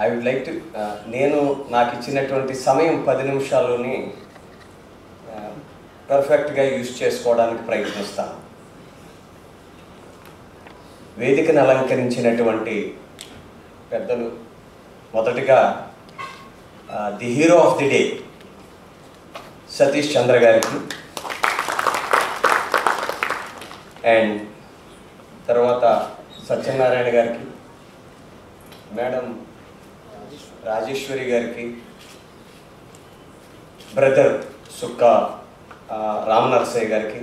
I would like to నేను నాకు ఇచ్చినటువంటి సమయం 10 నిమిషాల్లోని పర్ఫెక్ట్గా యూజ్ చేసుకోవడానికి ప్రయత్నిస్తాను. వేదికను అలంకరించినటువంటి పెద్దలు, మొదటిగా the hero of the day Satish Chandra గారికి, అండ్ తర్వాత సత్యనారాయణ గారికి, మేడం రాజేశ్వరి గారికి, బ్రదర్ సుక్క రామ్ నర్సయ్య గారికి,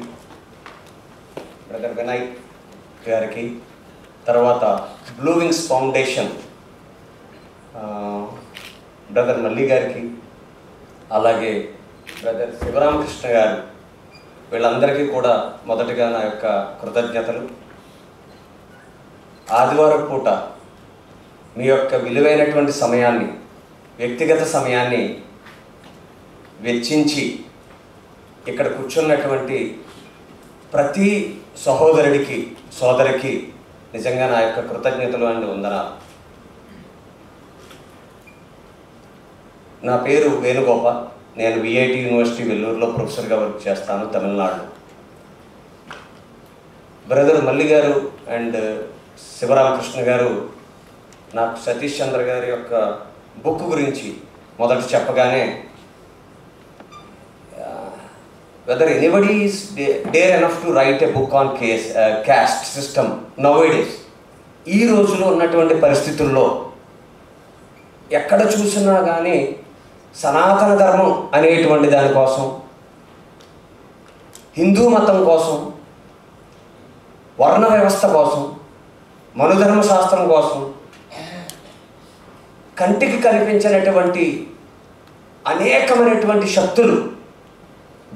బ్రదర్ వినయ్ గారికి, తర్వాత బ్లూ వింగ్స్ ఫౌండేషన్ బ్రదర్ మల్లి గారికి, అలాగే బ్రదర్ శివరామకృష్ణ గారు, వీళ్ళందరికీ కూడా మొదటిగా నా యొక్క కృతజ్ఞతలు. ఆదివారం పూట మీ యొక్క విలువైనటువంటి సమయాన్ని, వ్యక్తిగత సమయాన్ని వెచ్చించి ఇక్కడ కూర్చున్నటువంటి ప్రతి సహోదరుడికి, సోదరికి నిజంగా నా యొక్క కృతజ్ఞతలు అండ్ వందనాలు. నా పేరు వేణుగోపాల్. నేను విఐటి యూనివర్సిటీ వెల్లూరులో ప్రొఫెసర్గా వర్క్ చేస్తాను, తమిళనాడు. బ్రదర్ మల్లి గారు అండ్ శివరామకృష్ణ గారు నాకు సతీష్ చంద్ర గారి యొక్క బుక్ గురించి మొదట చెప్పగానే, whether anybody is dare enough to write a book on caste system nowadays, ఈ రోజులో ఉన్నటువంటి పరిస్థితుల్లో ఎక్కడ చూసినా కానీ సనాతన ధర్మం అనేటువంటి దానికోసం, హిందూ మతం కోసం, వర్ణ వ్యవస్థ కోసం, మనుధర్మ శాస్త్రం కోసం కంటికి కనిపించినటువంటి అనేకమైనటువంటి శక్తులు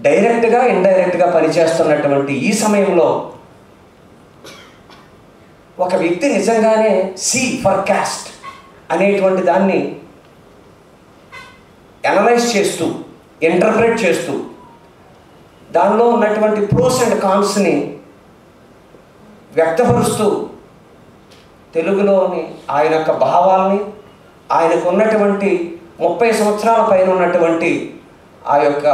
డైరెక్ట్గా ఇండైరెక్ట్గా పనిచేస్తున్నటువంటి ఈ సమయంలో ఒక వ్యక్తి నిజంగానే సి ఫర్ క్యాస్ట్ అనేటువంటి దాన్ని అనలైజ్ చేస్తూ, ఇంటర్ప్రెట్ చేస్తూ, దానిలో ఉన్నటువంటి ప్రోస్ అండ్ కాన్స్ని వ్యక్తపరుస్తూ, తెలుగులోని ఆయన యొక్క భావాల్ని, ఆయనకు ఉన్నటువంటి 30 సంవత్సరాల పైన ఉన్నటువంటి ఆ యొక్క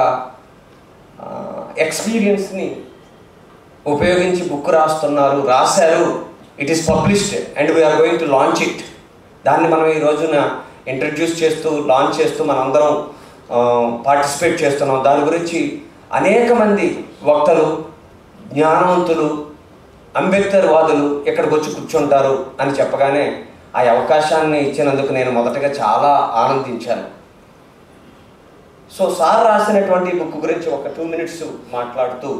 ఎక్స్పీరియన్స్ని ఉపయోగించి బుక్ రాశారు. It is published and we are going to launch it. దాన్ని మనం ఈ రోజున ఇంట్రడ్యూస్ చేస్తూ, లాంచ్ చేస్తూ మనందరం పార్టిసిపేట్ చేస్తున్నాం. దాని గురించి అనేక మంది వక్తలు, జ్ఞానవంతులు, అంబేద్కర్ వాదులు ఇక్కడికి వచ్చి కూర్చుంటారు అని చెప్పగానే ఆ అవకాశాన్ని ఇచ్చినందుకు నేను మొదటగా చాలా ఆనందించాను. సో సార్ రాసినటువంటి బుక్ గురించి ఒక 2 minutes మాట్లాడుతూ,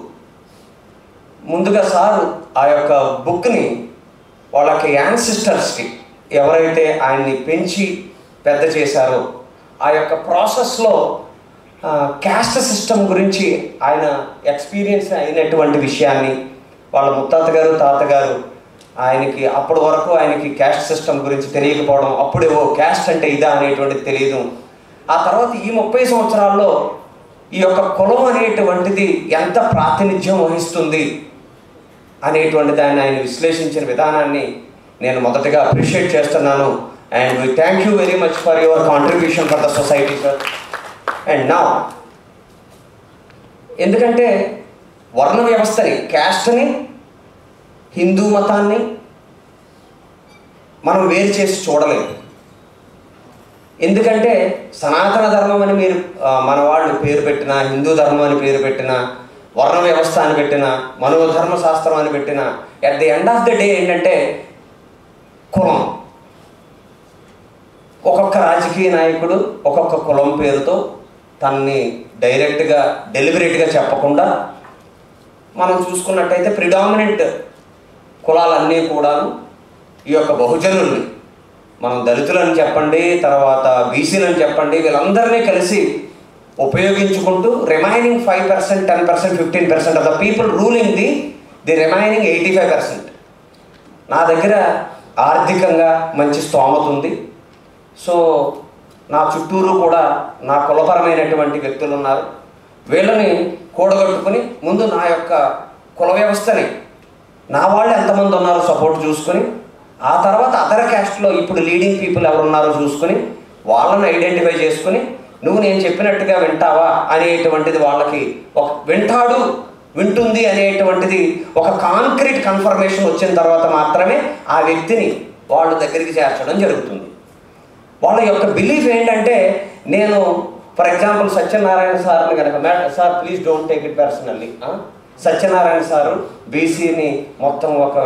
ముందుగా సార్ ఆ యొక్క బుక్ని వాళ్ళకి యాన్సిస్టర్స్కి, ఎవరైతే ఆయన్ని పెంచి పెద్ద చేశారో ఆ యొక్క ప్రాసెస్లో క్యాస్ట్ సిస్టమ్ గురించి ఆయన ఎక్స్పీరియన్స్ అయినటువంటి విషయాన్ని, వాళ్ళ ముత్తాత గారు, తాతగారు ఆయనకి అప్పటి వరకు ఆయనకి క్యాస్ట్ సిస్టమ్ గురించి తెలియకపోవడం, అప్పుడేవో క్యాస్ట్ అంటే ఇదా అనేటువంటిది తెలియదు. ఆ తర్వాత ఈ 30 సంవత్సరాల్లో ఈ యొక్క కులం అనేటువంటిది ఎంత ప్రాతినిధ్యం వహిస్తుంది అనేటువంటి దాన్ని ఆయన విశ్లేషించిన విధానాన్ని నేను మొదటగా అప్రిషియేట్ చేస్తున్నాను. And we thank you very much for your contribution for the society sir. And నా ఎందుకంటే వర్ణ వ్యవస్థని, క్యాస్ట్ని, హిందూ మతాన్ని మనం వేరు చేసి చూడలేము. ఎందుకంటే సనాతన ధర్మం అని మీరు మన వాళ్ళు పేరు పెట్టినా, హిందూ ధర్మం అని పేరు పెట్టినా, వర్ణ వ్యవస్థ అని పెట్టినా, మనోధర్మ శాస్త్రం అని పెట్టినా, at the end of the day ఏంటంటే కులం. ఒక్కొక్క రాజకీయ నాయకుడు ఒక్కొక్క కులం పేరుతో తనని డైరెక్ట్గా, డెలిబరేట్గా చెప్పకుండా మనం చూసుకున్నట్టయితే ప్రిడామినెంట్ కులాలన్నీ కూడాను ఈ యొక్క బహుజనుల్ని, మనం దళితులని చెప్పండి, తర్వాత బీసీలని చెప్పండి, వీళ్ళందరినీ కలిసి ఉపయోగించుకుంటూ remaining 5%, 10%, 15% of the people ruling the remaining 85%. నా దగ్గర ఆర్థికంగా మంచి స్తోమత ఉంది. సో నా చుట్టూరు కూడా నా కులపరమైనటువంటి వ్యక్తులు ఉన్నారు. వీళ్ళని కూడగట్టుకుని ముందు నా యొక్క కుల వ్యవస్థని, నా వాళ్ళు ఎంతమంది ఉన్నారో సపోర్ట్ చూసుకొని ఆ తర్వాత అదర్ క్యాస్ట్లో ఇప్పుడు లీడింగ్ పీపుల్ ఎవరున్నారో చూసుకుని వాళ్ళని ఐడెంటిఫై చేసుకుని నువ్వు నేను చెప్పినట్టుగా వింటావా అనేటువంటిది వాళ్ళకి ఒక వింటుంది అనేటువంటిది ఒక కాంక్రీట్ కన్ఫర్మేషన్ వచ్చిన తర్వాత మాత్రమే ఆ వ్యక్తిని వాళ్ళ దగ్గరికి చేర్చడం జరుగుతుంది. వాళ్ళ యొక్క బిలీఫ్ ఏంటంటే, నేను ఫర్ ఎగ్జాంపుల్ సత్యనారాయణ సార్ని కనుక sir please don't take it personally, Satyanarayana sir బీసీని మొత్తం ఒక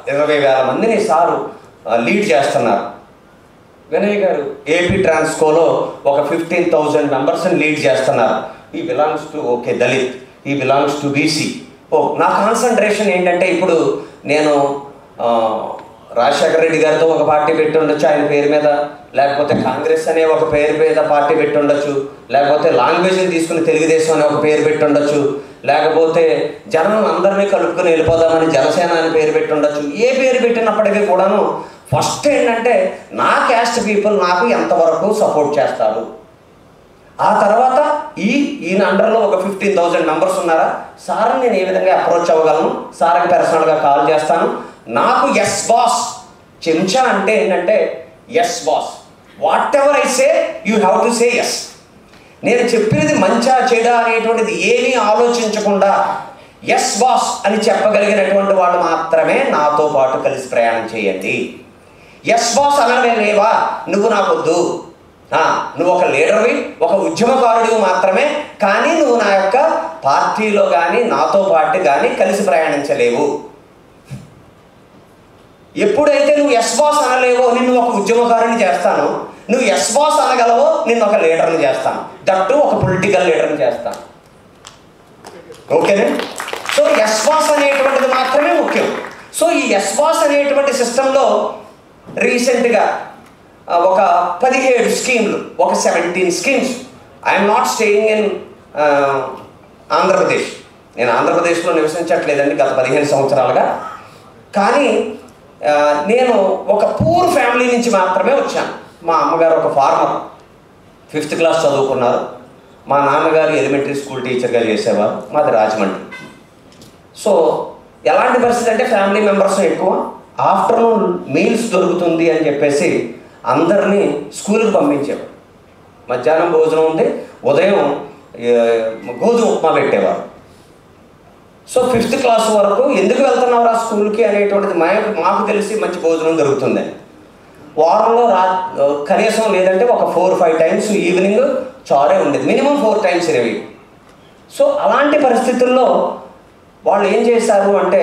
20,000 మందిని సారు లీడ్ చేస్తున్నారు. వినయ్ గారు ఏపీ ట్రాన్స్కోలో ఒక 15,000 మెంబర్స్ని లీడ్ చేస్తున్నారు. ఈ బిలాంగ్స్ టు ఓకే దళిత్, ఈ బిలాంగ్స్ టు బీసీ. నా కాన్సన్ట్రేషన్ ఏంటంటే, ఇప్పుడు నేను రాజశేఖర రెడ్డి గారితో ఒక పార్టీ పెట్టి ఉండొచ్చు ఆయన పేరు మీద, లేకపోతే కాంగ్రెస్ అనే ఒక పేరు మీద పార్టీ పెట్టి ఉండొచ్చు, లేకపోతే లాంగ్వేజ్ని తీసుకుని తెలుగుదేశం అనే ఒక పేరు పెట్టి ఉండొచ్చు, లేకపోతే జనం అందరినీ కలుపుకొని వెళ్ళిపోదామని జనసేన అని పేరు పెట్టి ఉండొచ్చు. ఏ పేరు పెట్టినప్పటికీ కూడాను ఫస్ట్ ఏంటంటే నా క్యాస్ట్ పీపుల్ నాకు ఎంతవరకు సపోర్ట్ చేస్తారు, ఆ తర్వాత ఈయన అండర్లో ఒక 15,000 మెంబర్స్ ఉన్నారా, సార్ని నేను ఏ విధంగా అప్రోచ్ అవ్వగలను, సార్కి పర్సనల్గా కాల్ చేస్తాను. నాకు ఎస్ బాస్, చెంచా అంటే ఏంటంటే yes boss, whatever I say you have to say yes. నేను చెప్పినది మంచా చెడా అనేటువంటిది ఏమీ ఆలోచించకుండా ఎస్ బాస్ అని చెప్పగలిగినటువంటి వాళ్ళు మాత్రమే నాతో పాటు కలిసి ప్రయాణం చేయండి. ఎస్ బాస్ అనలేవా, నువ్వు నాకొద్దు, నువ్వు ఒక లీడర్వి, ఒక ఉద్యమకారుడివి మాత్రమే, కానీ నువ్వు నా యొక్క పార్టీలో కానీ నాతో పాటు కానీ కలిసి ప్రయాణించలేవు. ఎప్పుడైతే నువ్వు ఎస్ బాస్ అనలేవో నిన్ను ఒక ఉద్యమకారుని చేస్తాను, నువ్వు ఎస్ బాస్ అనగలవో నిన్ను ఒక లీడర్ని చేస్తాను, దట్టు ఒక పొలిటికల్ లీడర్ని చేస్తాను. ఓకేనా? సో ఎస్ బాస్ అనేటువంటిది మాత్రమే ముఖ్యం. సో ఈ ఎస్ బాస్ అనేటువంటి సిస్టంలో రీసెంట్గా ఒక 17 స్కీమ్లు, ఒక 17 schemes. I'm not staying in Andhra Pradesh, నేను ఆంధ్రప్రదేశ్లో నివసించట్లేదండి గత 15 సంవత్సరాలుగా. కానీ నేను ఒక పూర్ ఫ్యామిలీ నుంచి మాత్రమే వచ్చాను. మా అమ్మగారు ఒక ఫార్మర్, 5th క్లాస్ చదువుకున్నారు. మా నాన్నగారు ఎలిమెంటరీ స్కూల్ టీచర్గా చేసేవారు, మాది రాజమండ్రి. సో ఎలాంటి పరిస్థితి అంటే ఫ్యామిలీ మెంబర్స్ ఎక్కువ, ఆఫ్టర్నూన్ మీల్స్ దొరుకుతుంది అని చెప్పేసి అందరినీ స్కూల్కి పంపించేవారు. మధ్యాహ్నం భోజనం ఉంది, ఉదయం గోధుమ ఉప్మా పెట్టేవారు. సో 5th క్లాస్ వరకు ఎందుకు వెళ్తున్నావు ఆ స్కూల్కి అనేటువంటిది మాకు తెలిసి మంచి భోజనం దొరుకుతుందని. వారంలో కనీసం లేదంటే ఒక 4-5 టైమ్స్ ఈవినింగ్ చారే ఉండేది, మినిమం 4 టైమ్స్ ఇరవి. సో అలాంటి పరిస్థితుల్లో వాళ్ళు ఏం చేశారు అంటే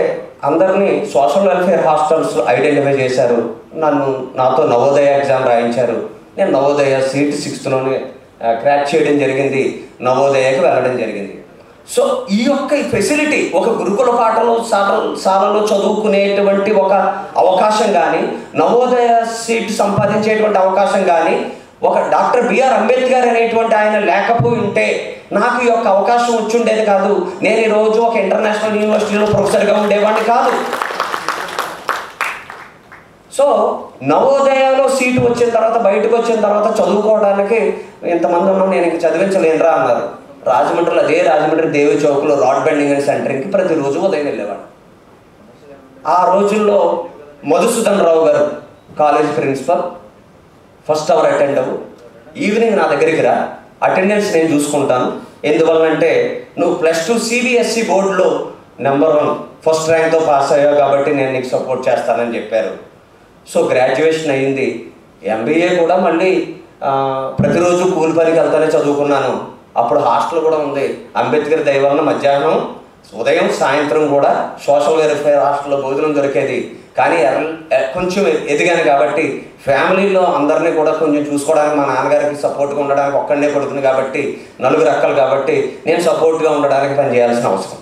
అందరినీ సోషల్ వెల్ఫేర్ హాస్టల్స్ ఐడెంటిఫై చేశారు. నాతో నవోదయ ఎగ్జామ్ రాయించారు. నేను నవోదయ సీట్ 6th క్రాక్ చేయడం జరిగింది, నవోదయకి వెళ్ళడం జరిగింది. సో ఈ యొక్క ఫెసిలిటీ ఒక గురుకుల శాలలో చదువుకునేటువంటి ఒక అవకాశం కానీ, నవోదయ సీట్ సంపాదించేటువంటి అవకాశం కానీ, ఒక డాక్టర్ బిఆర్ అంబేద్కర్ అనేటువంటి ఆయన లేకపోయి ఉంటే నాకు ఈ యొక్క అవకాశం వచ్చి ఉండేది కాదు. నేను ఈరోజు ఒక ఇంటర్నేషనల్ యూనివర్సిటీలో ప్రొఫెసర్గా ఉండేవాడిని కాదు. సో నవోదయలో సీటు వచ్చిన తర్వాత బయటకు వచ్చిన తర్వాత చదువుకోవడానికి ఇంతమంది ఉన్నాం, నేను ఇంక చదివించలేనురా అన్నారు. రాజమండ్రిలో అదే రాజమండ్రి దేవి చౌక్లో రాడ్ బెండింగ్ అండ్ సెంటరింగ్కి ప్రతిరోజు ఉదయం వెళ్ళేవాడు. ఆ రోజుల్లో మధుసూదన్ రావు గారు college principal, first hour attend అవ్వు, ఈవినింగ్ నా దగ్గరికి రా, అటెండెన్స్ నేను చూసుకుంటాను, ఎందువల్లంటే నువ్వు +2 CBSE బోర్డులో నెంబర్ 1 ఫస్ట్ ర్యాంక్తో పాస్ అయ్యావు కాబట్టి నేను నీకు సపోర్ట్ చేస్తానని చెప్పారు. సో గ్రాడ్యుయేషన్ అయ్యింది. MBA కూడా మళ్ళీ ప్రతిరోజు కూలి పనికి వెళ్తానే చదువుకున్నాను. అప్పుడు హాస్టల్ కూడా ఉంది. అంబేద్కర్ దయ వలన మధ్యాహ్నం, ఉదయం, సాయంత్రం కూడా సోషల్ వెల్ఫేర్ హాస్టల్లో భోజనం దొరికేది. కానీ కొంచెం ఎదిగాను కాబట్టి ఫ్యామిలీలో అందరినీ కూడా కొంచెం చూసుకోవడానికి, మా నాన్నగారికి సపోర్ట్గా ఉండడానికి, ఒక్కడనే కొడుకుని కాబట్టి 4 అక్కలు కాబట్టి నేను సపోర్ట్గా ఉండడానికి పనిచేయాల్సిన అవసరం.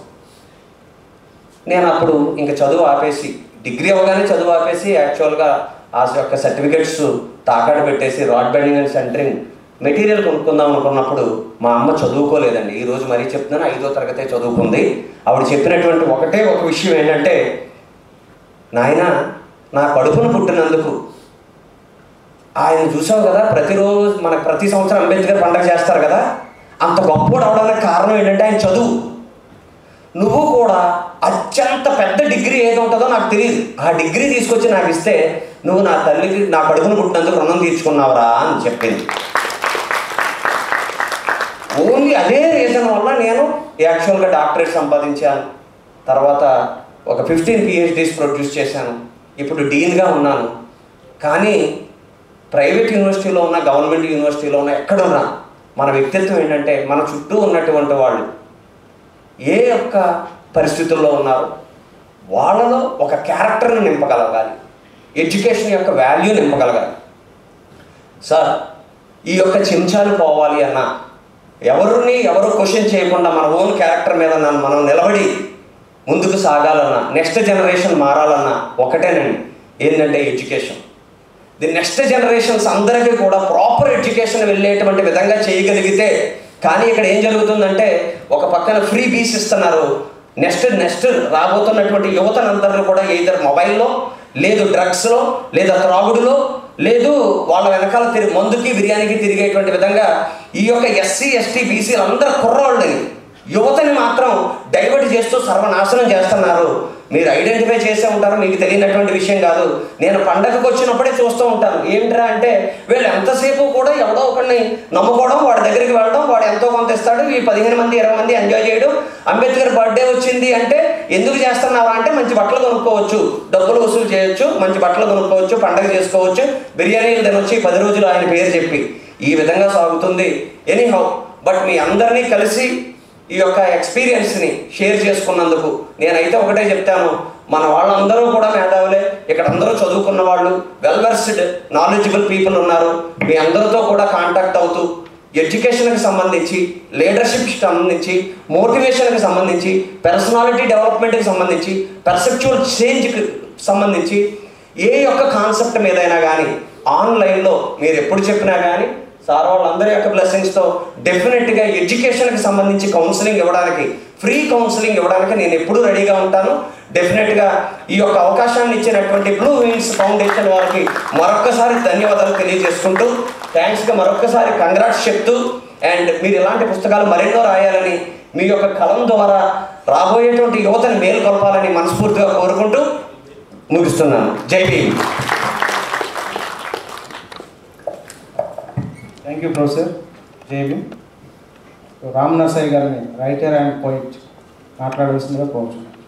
నేను అప్పుడు ఇంకా చదువు ఆపేసి, డిగ్రీ అవగానే చదువు ఆపేసి యాక్చువల్గా ఆ యొక్క సర్టిఫికెట్స్ తాకాడు పెట్టేసి rod bending and centring material కొనుక్కుందాం అనుకున్నప్పుడు మా అమ్మ చదువుకోలేదండి. ఈరోజు మరీ చెప్తున్నాను, 5వ తరగతే చదువుకుంది. ఆవిడ చెప్పినటువంటి ఒకటే ఒక విషయం ఏంటంటే, నాయన నా కడుపును పుట్టినందుకు ఆయన చూసావు కదా, ప్రతిరోజు మనకు ప్రతి సంవత్సరం అంబేద్కర్ పండుగ చేస్తారు కదా, అంత గొప్పవాడు అవడానికి కారణం ఏంటంటే ఆయన చదువు. నువ్వు కూడా అత్యంత పెద్ద డిగ్రీ ఏది ఉంటుందో నాకు తెలియదు, ఆ డిగ్రీ తీసుకొచ్చి నాకు ఇస్తే నువ్వు నా తల్లికి నా కడుపును పుట్టినందుకు రుణం తీర్చుకున్నావురా అని చెప్పింది. ఓన్లీ అదే రీజన్ వల్ల నేను యాక్చువల్గా డాక్టరేట్ సంపాదించాను. తర్వాత ఒక 15 PhDs ప్రొడ్యూస్ చేశాను. ఇప్పుడు డీన్గా ఉన్నాను. కానీ ప్రైవేట్ యూనివర్సిటీలో ఉన్న, గవర్నమెంట్ యూనివర్సిటీలో ఉన్న, ఎక్కడున్నా మన వ్యక్తిత్వం ఏంటంటే మన చుట్టూ ఉన్నటువంటి వాళ్ళు ఏ యొక్క పరిస్థితుల్లో ఉన్నారు, వాళ్ళలో ఒక క్యారెక్టర్ని నింపగలగాలి, ఎడ్యుకేషన్ యొక్క వాల్యూ నింపగలగాలి. సార్, ఈ యొక్క చెంచాలు పోవాలి అన్నా, ఎవరు క్వశ్చన్ చేయకుండా మన ఓన్ క్యారెక్టర్ మీద మనం నిలబడి ముందుకు సాగాలన్నా, నెక్స్ట్ జనరేషన్ మారాలన్నా ఒకటేనండి, ఏంటంటే ఎడ్యుకేషన్. ది నెక్స్ట్ జనరేషన్స్ అందరికీ కూడా ప్రాపర్ ఎడ్యుకేషన్ వెళ్ళేటువంటి విధంగా చేయగలిగితే. కానీ ఇక్కడ ఏం జరుగుతుందంటే ఒక పక్కన ఫ్రీ బీస్ ఇస్తున్నారు, నెక్స్ట్ రాబోతున్నటువంటి యువతనందరినీ కూడా either మొబైల్లో, లేదు డ్రగ్స్లో, లేదా త్రాగుడులో, లేదు వాళ్ళ వెనకాల మందుకి బిర్యానీకి తిరిగేటువంటి విధంగా ఈ యొక్క SC ST బీసీలు అందరూ కుర్రోళ్ళని, యువతని మాత్రం డైవర్ట్ చేస్తూ సర్వనాశనం చేస్తున్నారు. మీరు ఐడెంటిఫై చేసే ఉంటారు, మీకు తెలియనటువంటి విషయం కాదు. నేను పండగకు వచ్చినప్పుడే చూస్తూ ఉంటాను. ఏంట్రా అంటే వీళ్ళు ఎంతసేపు కూడా ఎవడో ఒకరిని నమ్ముకోవడం, వాడి దగ్గరికి వెళ్ళడం, వాడు ఎంతో కొంత ఇస్తాడు, ఈ 15 మంది 20 మంది ఎంజాయ్ చేయడం. అంబేద్కర్ బర్త్డే వచ్చింది అంటే ఎందుకు చేస్తున్నారా అంటే మంచి బట్టలు కొనుక్కోవచ్చు, డబ్బులు వసూలు చేయొచ్చు, మంచి బట్టలు కొనుక్కోవచ్చు, పండగ చేసుకోవచ్చు, బిర్యానీలు తినొచ్చి 10 రోజులు ఆయన పేరు చెప్పి. ఈ విధంగా సాగుతుంది. ఎనీహౌ, బట్ మీ అందరినీ కలిసి ఈ యొక్క ఎక్స్పీరియన్స్ని షేర్ చేసుకున్నందుకు నేనైతే ఒకటే చెప్తాను, మన వాళ్ళందరూ కూడా మేధావులే, ఇక్కడ అందరూ చదువుకున్న వాళ్ళు, వెల్ వెర్స్డ్ నాలెడ్జబుల్ పీపుల్ ఉన్నారు. మీ అందరితో కూడా కాంటాక్ట్ అవుతూ ఎడ్యుకేషన్కి సంబంధించి, లీడర్షిప్కి సంబంధించి, మోటివేషన్కి సంబంధించి, పర్సనాలిటీ డెవలప్మెంట్కి సంబంధించి, పర్సెప్చువల్ చేంజ్కి సంబంధించి ఏ యొక్క కాన్సెప్ట్ మీదైనా కానీ ఆన్లైన్లో మీరు ఎప్పుడు చెప్పినా కానీ సార్ వాళ్ళందరి యొక్క బ్లెస్సింగ్స్తో డెఫినెట్గా ఎడ్యుకేషన్కి సంబంధించి కౌన్సిలింగ్ ఇవ్వడానికి, ఫ్రీ కౌన్సిలింగ్ ఇవ్వడానికి నేను ఎప్పుడూ రెడీగా ఉంటాను. డెఫినెట్గా ఈ యొక్క అవకాశాన్ని ఇచ్చినటువంటి బ్లూ వింగ్స్ ఫౌండేషన్ వారికి మరొక్కసారి ధన్యవాదాలు తెలియజేసుకుంటూ, థ్యాంక్స్గా మరొక్కసారి కంగ్రాట్స్ చెప్తూ, అండ్ మీరు ఇలాంటి పుస్తకాలు మరెన్నో రాయాలని, మీ యొక్క కలం ద్వారా రాబోయేటువంటి యువతని మేలుకొల్పాలని మనస్ఫూర్తిగా కోరుకుంటూ ముగిస్తున్నాను. జై భీమ్. Thank you professor. జై భీమ్. రామ్ నర్సయ్య గారిని రైటర్ అండ్ పోయిట్ మాట్లాడవలసిందిగా కోరుచున్నాను.